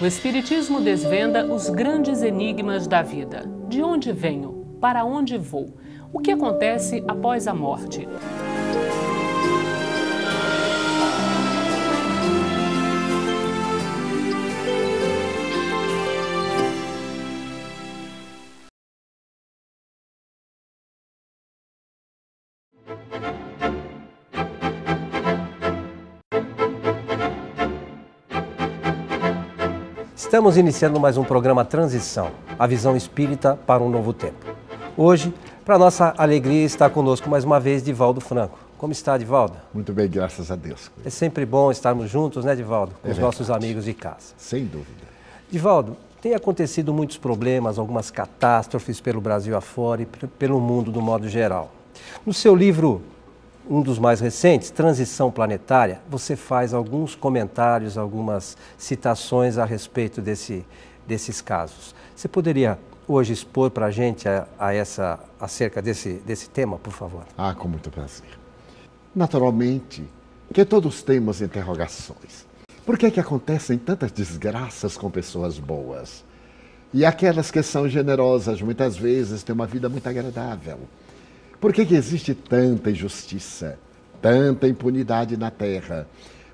Espiritismo desvenda os grandes enigmas da vida. De onde venho? Para onde vou? O que acontece após a morte? Estamos iniciando mais um programa Transição, a visão espírita para um novo tempo. Hoje, para nossa alegria, está conosco mais uma vez Divaldo Franco. Como está, Divaldo? Muito bem, graças a Deus. É sempre bom estarmos juntos, né, Divaldo? Com os nossos amigos de casa. Sem dúvida. Divaldo, tem acontecido muitos problemas, algumas catástrofes pelo Brasil afora e pelo mundo do modo geral. No seu livro, um dos mais recentes, Transição Planetária, você faz alguns comentários, algumas citações a respeito desses casos. Você poderia hoje expor para a gente acerca desse tema, por favor? Com muito prazer. Naturalmente, que todos temos interrogações. Por que acontecem tantas desgraças com pessoas boas? E aquelas que são generosas, muitas vezes, têm uma vida muito agradável. Por que existe tanta injustiça, tanta impunidade na Terra?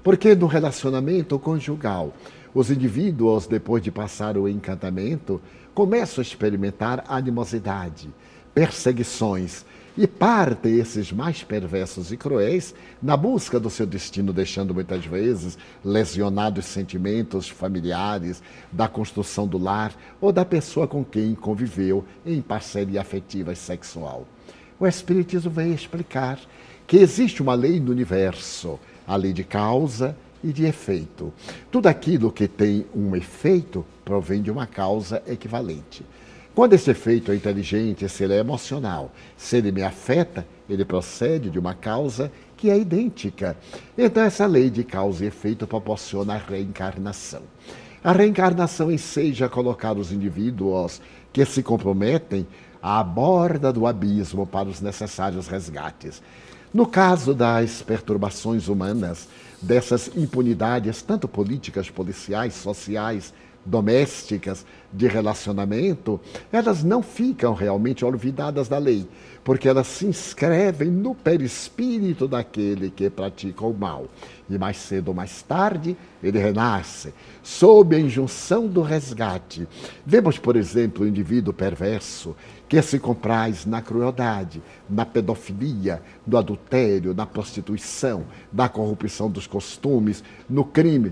Porque no relacionamento conjugal, os indivíduos, depois de passar o encantamento, começam a experimentar animosidade, perseguições e partem esses mais perversos e cruéis na busca do seu destino, deixando muitas vezes lesionados sentimentos familiares, da construção do lar ou da pessoa com quem conviveu em parceria afetiva e sexual. O Espiritismo vem explicar que existe uma lei no universo, a lei de causa e de efeito. Tudo aquilo que tem um efeito provém de uma causa equivalente. Quando esse efeito é inteligente, se ele é emocional, se ele me afeta, ele procede de uma causa que é idêntica. Então essa lei de causa e efeito proporciona a reencarnação. A reencarnação enseja a colocar os indivíduos que se comprometem à borda do abismo para os necessários resgates. No caso das perturbações humanas, dessas impunidades, tanto políticas, policiais, sociais, domésticas, de relacionamento, elas não ficam realmente olvidadas da lei, porque elas se inscrevem no perispírito daquele que pratica o mal. E mais cedo ou mais tarde, ele renasce, sob a injunção do resgate. Vemos, por exemplo, o indivíduo perverso que se compraz na crueldade, na pedofilia, no adultério, na prostituição, na corrupção dos costumes, no crime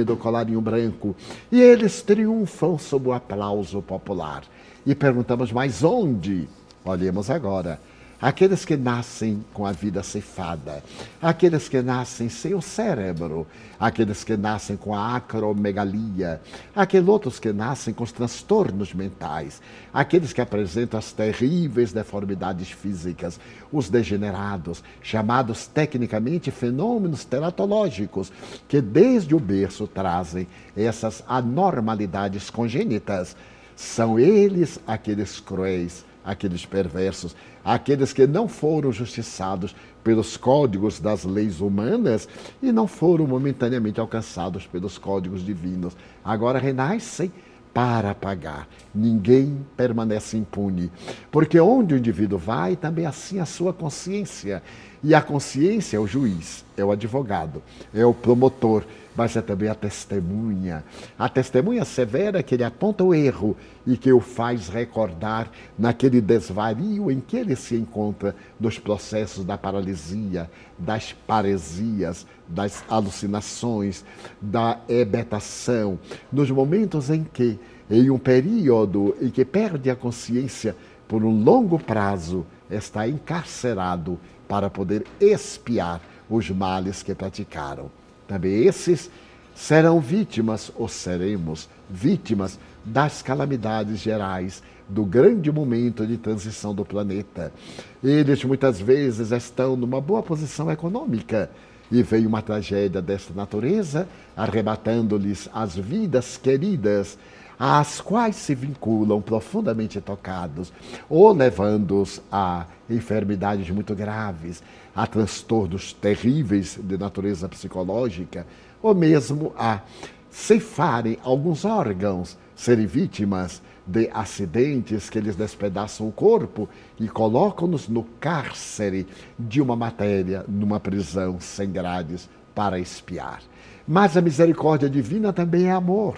do colarinho branco. E eles triunfam sob o aplauso popular. E perguntamos, mas onde? Olhemos agora. Aqueles que nascem com a vida ceifada, aqueles que nascem sem o cérebro, aqueles que nascem com a acromegalia, aqueles outros que nascem com os transtornos mentais, aqueles que apresentam as terríveis deformidades físicas, os degenerados, chamados tecnicamente fenômenos teratológicos, que desde o berço trazem essas anormalidades congênitas. São eles aqueles cruéis, aqueles perversos, aqueles que não foram justiçados pelos códigos das leis humanas e não foram momentaneamente alcançados pelos códigos divinos. Agora renascem para pagar. Ninguém permanece impune, porque onde o indivíduo vai, também assim a sua consciência. E a consciência é o juiz, é o advogado, é o promotor, mas é também a testemunha. A testemunha severa que ele aponta o erro e que o faz recordar naquele desvario em que ele se encontra nos processos da paralisia, das paresias, das alucinações, da hebetação, nos momentos em que, em um período em que perde a consciência por um longo prazo, está encarcerado para poder expiar os males que praticaram. Também esses serão vítimas, ou seremos vítimas, das calamidades gerais, do grande momento de transição do planeta. Eles muitas vezes estão numa boa posição econômica e vem uma tragédia desta natureza, arrebatando-lhes as vidas queridas, às quais se vinculam profundamente tocados, ou levando-os a enfermidades muito graves, a transtornos terríveis de natureza psicológica, ou mesmo a ceifarem alguns órgãos, serem vítimas de acidentes que lhes despedaçam o corpo e colocam-nos no cárcere de uma matéria, numa prisão sem grades, para espiar. Mas a misericórdia divina também é amor.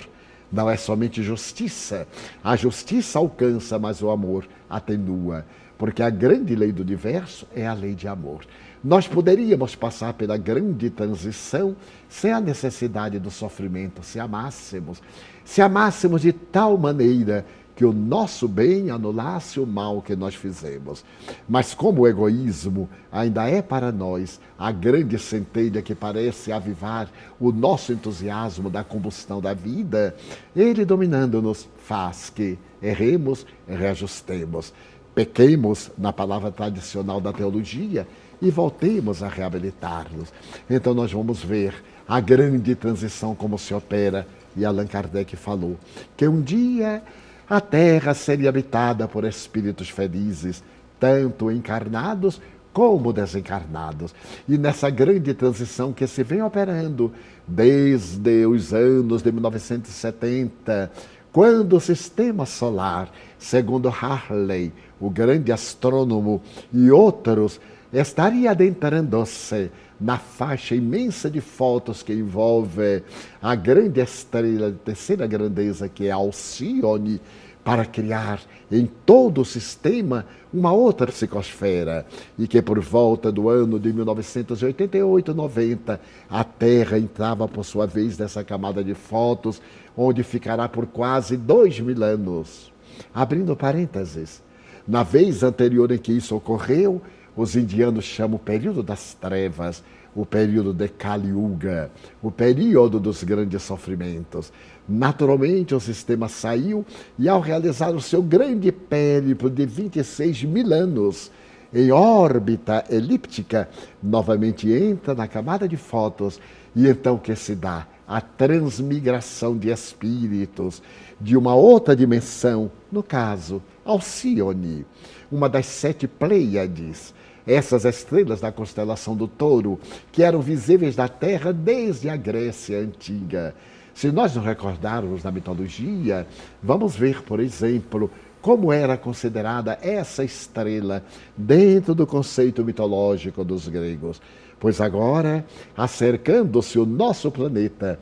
Não é somente justiça. A justiça alcança, mas o amor atenua. Porque a grande lei do universo é a lei de amor. Nós poderíamos passar pela grande transição sem a necessidade do sofrimento, se amássemos. Se amássemos de tal maneira que o nosso bem anulasse o mal que nós fizemos. Mas como o egoísmo ainda é para nós a grande centelha que parece avivar o nosso entusiasmo da combustão da vida, ele dominando-nos faz que erremos e reajustemos. Pequemos na palavra tradicional da teologia e voltemos a reabilitar-nos. Então nós vamos ver a grande transição como se opera, e Allan Kardec falou que um dia a Terra seria habitada por espíritos felizes, tanto encarnados como desencarnados. E nessa grande transição que se vem operando desde os anos de 1970, quando o sistema solar, segundo Hartley, o grande astrônomo, e outros, estaria adentrando-se na faixa imensa de fotos que envolve a grande estrela de terceira grandeza, que é Alcione, para criar em todo o sistema uma outra psicosfera, e que por volta do ano de 1988-90, a Terra entrava por sua vez nessa camada de fotos, onde ficará por quase 2000 anos. Abrindo parênteses, na vez anterior em que isso ocorreu, os indianos chamam o período das trevas, o período de Kali Yuga, o período dos grandes sofrimentos. Naturalmente, o sistema saiu e, ao realizar o seu grande périplo de 26.000 anos em órbita elíptica, novamente entra na camada de fótons, e então que se dá a transmigração de espíritos de uma outra dimensão, no caso, Alcione, uma das 7 Pleiades, essas estrelas da constelação do Touro, que eram visíveis da Terra desde a Grécia Antiga. Se nós nos recordarmos da mitologia, vamos ver, por exemplo, como era considerada essa estrela dentro do conceito mitológico dos gregos. Pois agora, acercando-se o nosso planeta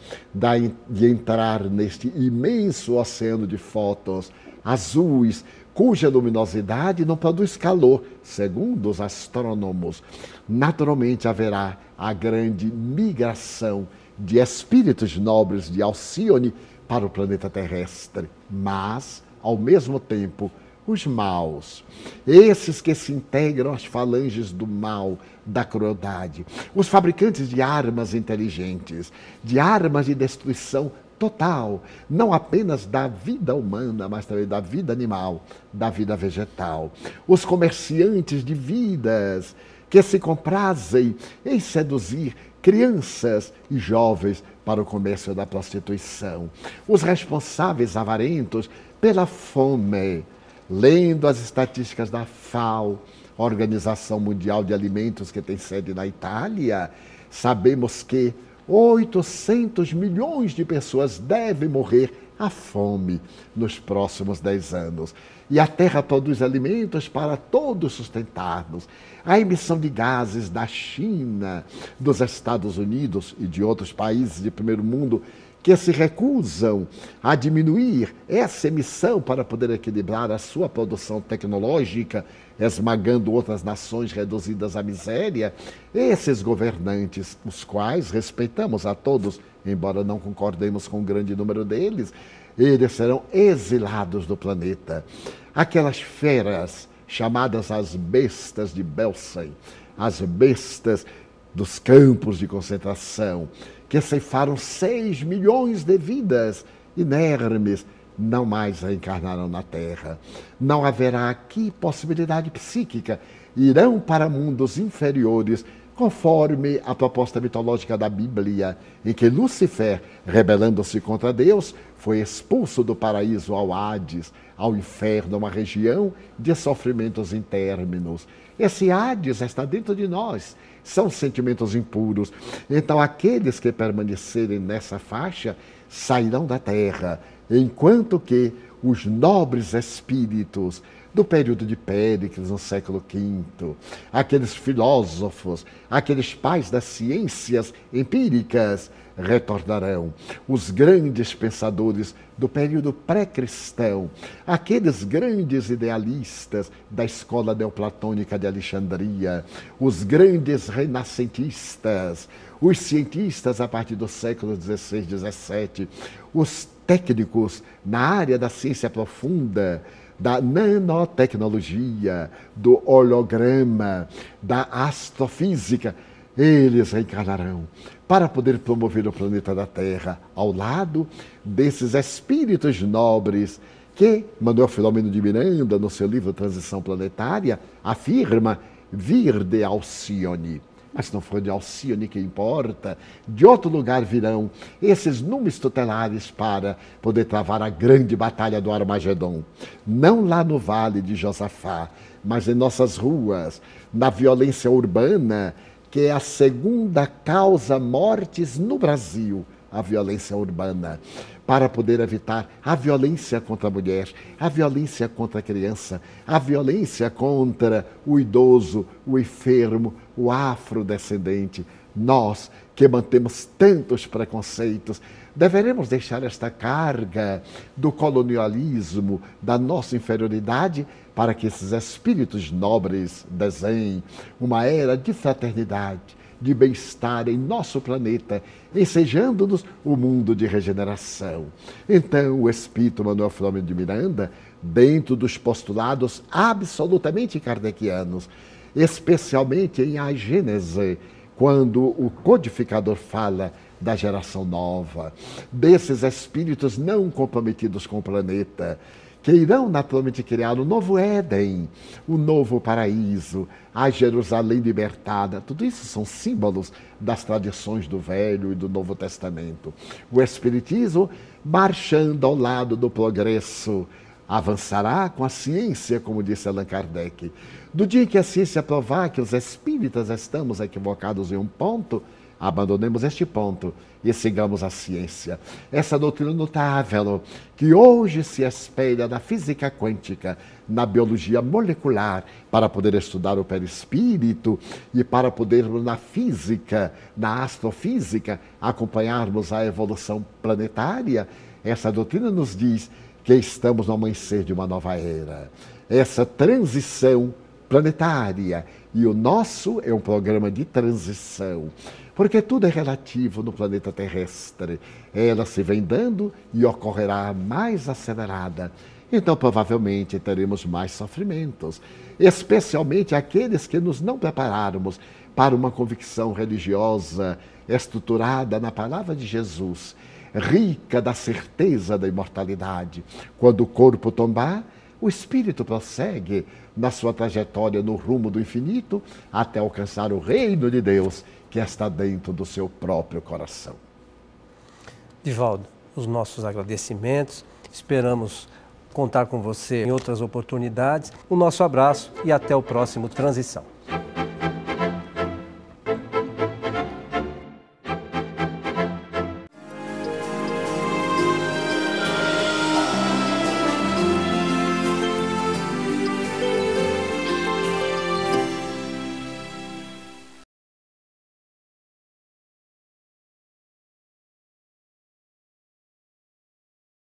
de entrar neste imenso oceano de fótons azuis, cuja luminosidade não produz calor, segundo os astrônomos, naturalmente haverá a grande migração de espíritos nobres de Alcione para o planeta terrestre. Mas, ao mesmo tempo, os maus, esses que se integram às falanges do mal, da crueldade, os fabricantes de armas inteligentes, de armas de destruição total, não apenas da vida humana, mas também da vida animal, da vida vegetal. Os comerciantes de vidas que se comprazem em seduzir crianças e jovens para o comércio da prostituição. Os responsáveis avarentos pela fome. Lendo as estatísticas da FAO, Organização Mundial de Alimentos, que tem sede na Itália, sabemos que 800 milhões de pessoas devem morrer à fome nos próximos 10 anos. E a Terra produz alimentos para todos sustentar-nos. A emissão de gases da China, dos Estados Unidos e de outros países de primeiro mundo que se recusam a diminuir essa emissão para poder equilibrar a sua produção tecnológica, esmagando outras nações reduzidas à miséria, esses governantes, os quais respeitamos a todos, embora não concordemos com o grande número deles, eles serão exilados do planeta. Aquelas feras chamadas as bestas de Belsen, as bestas dos campos de concentração, que ceifaram 6 milhões de vidas inermes, não mais reencarnarão na Terra. Não haverá aqui possibilidade psíquica. Irão para mundos inferiores conforme a proposta mitológica da Bíblia, em que Lúcifer, rebelando-se contra Deus, foi expulso do paraíso ao Hades, ao inferno, uma região de sofrimentos internos. Esse Hades está dentro de nós, são sentimentos impuros. Então, aqueles que permanecerem nessa faixa sairão da terra, enquanto que os nobres espíritos do período de Péricles, no século V, aqueles filósofos, aqueles pais das ciências empíricas, retornarão. Os grandes pensadores do período pré-cristão, aqueles grandes idealistas da escola neoplatônica de Alexandria, os grandes renascentistas, os cientistas a partir do século XVI, XVII, os técnicos na área da ciência profunda, da nanotecnologia, do holograma, da astrofísica, eles reencarnarão para poder promover o planeta da Terra ao lado desses espíritos nobres que Manuel Filomeno de Miranda, no seu livro Transição Planetária, afirma vir de Alcione. Mas não foi de Alcione que importa, de outro lugar virão esses números tutelares para poder travar a grande batalha do Armagedon. Não lá no Vale de Josafá, mas em nossas ruas, na violência urbana, que é a segunda causa mortes no Brasil, a violência urbana, para poder evitar a violência contra a mulher, a violência contra a criança, a violência contra o idoso, o enfermo, o afrodescendente. Nós, que mantemos tantos preconceitos, deveremos deixar esta carga do colonialismo, da nossa inferioridade, para que esses espíritos nobres desenhem uma era de fraternidade, de bem-estar em nosso planeta, ensejando-nos o mundo de regeneração. Então, o espírito Manuel Filomeno de Miranda, dentro dos postulados absolutamente kardecianos, especialmente em A Gênese, quando o codificador fala da geração nova, desses espíritos não comprometidos com o planeta, que irão naturalmente criar um novo Éden, um novo paraíso, a Jerusalém libertada. Tudo isso são símbolos das tradições do Velho e do Novo Testamento. O Espiritismo, marchando ao lado do progresso, avançará com a ciência, como disse Allan Kardec. Do dia em que a ciência provar que os espíritas estamos equivocados em um ponto, abandonemos este ponto e sigamos a ciência. Essa doutrina notável, que hoje se espelha na física quântica, na biologia molecular, para poder estudar o perispírito e para podermos na física, na astrofísica, acompanharmos a evolução planetária, essa doutrina nos diz que estamos no amanhecer de uma nova era. Essa transição planetária, e o nosso é um programa de transição, porque tudo é relativo no planeta terrestre. Ela se vem dando e ocorrerá mais acelerada. Então, provavelmente, teremos mais sofrimentos, especialmente aqueles que nos não prepararmos para uma convicção religiosa estruturada na palavra de Jesus, rica da certeza da imortalidade. Quando o corpo tombar, o espírito prossegue na sua trajetória no rumo do infinito até alcançar o reino de Deus que está dentro do seu próprio coração. Divaldo, os nossos agradecimentos, esperamos contar com você em outras oportunidades. O nosso abraço e até o próximo Transição.